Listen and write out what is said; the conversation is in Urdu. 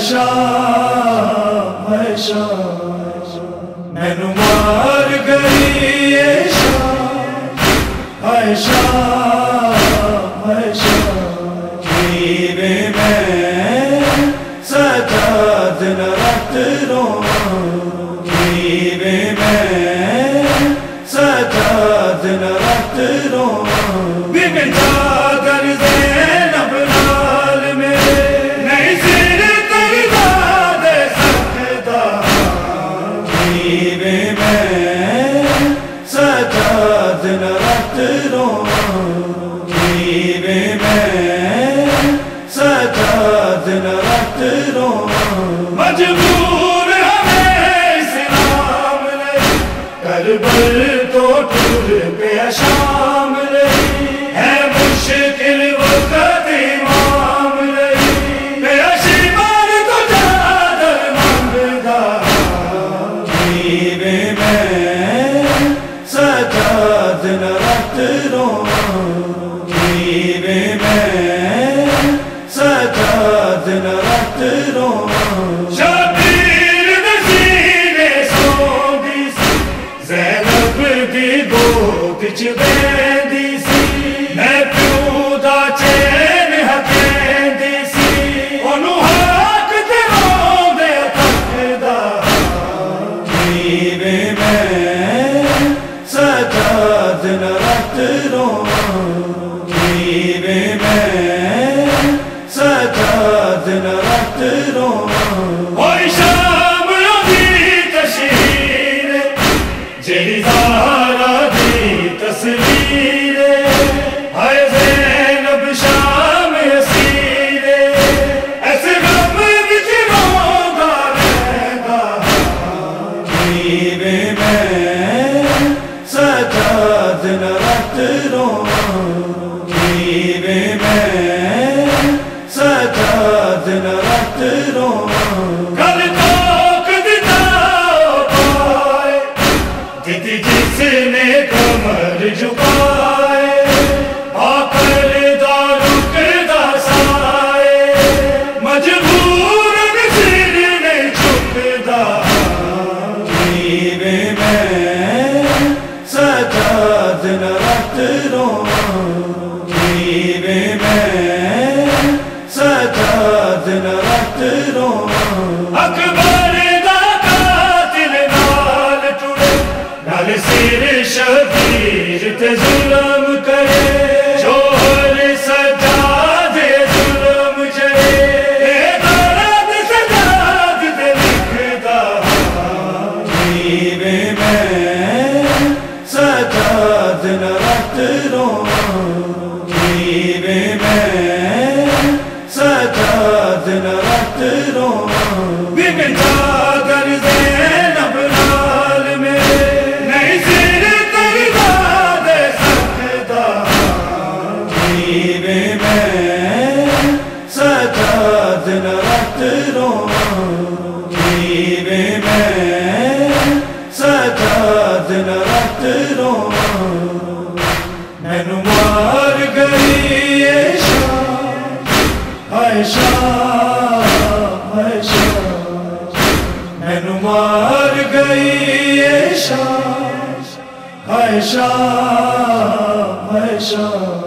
شام ہے شام مینو مار گئی ہے شام ہے شام ہے شام جیوے میں سجاد نہ رت رو جیوے میں سجاد نہ رت رو بن جاگر زینب لال میں نہیں سر تروا دے سکتا جیوے میں سجاد نہ رت رو جیوے میں سجاد نہ رت رو مجبور ہمیں اسلام نے کربل تو ٹور پہ شام نہیں ہے مشکل وقت امام نہیں پیشی بار تو جادر مانگدا جیوے میں سجاد نہ رت رو جیوے میں سجاد نہ رت رو شبیر نصیب سوندی سی زینب دی گود چ بیندی سی میں پیو دا چین ہتھیندی سی اونوں ہاتھ تے روندے تکدا جیوے میں سجاد نہ رت رو جیوے میں سجاد نہ رت رو اوئے شام دی تشہیر جڑی زہرا دی تصویر ہائے زینب شام اسیر ایسے غم وچ روندا رہندا جیوے میں سجاد نہ رت رو جیوے میں سجاد نہ رت رو کل توک دتا پائے دیتی جس نے کمر جھکائے آکر دا رک دا سائے مجبور نصیر نہیں چھکدا جیوے میں سجاد نہ رت رو جیوے میں سجاد نہ رت رو اکبر دا قاتل نال ٹرے نال سر شبیر تے ظلم کرے جوہر سجاد ظلم جرے اے درد سجاد تے لکھدا جیوے میں سجاد نہ رت رو جیوے میں سجاد نہ رت رو بن جاگر زینب لال میں نہیں سر تروا دے سکتا جیوے میں سجاد نہ رت رو جیوے میں سجاد نہ رت رو مینو مار گئی ہے شام ہے شام ہے شام مینو مار گئی ہے شام ہے شام ہے شام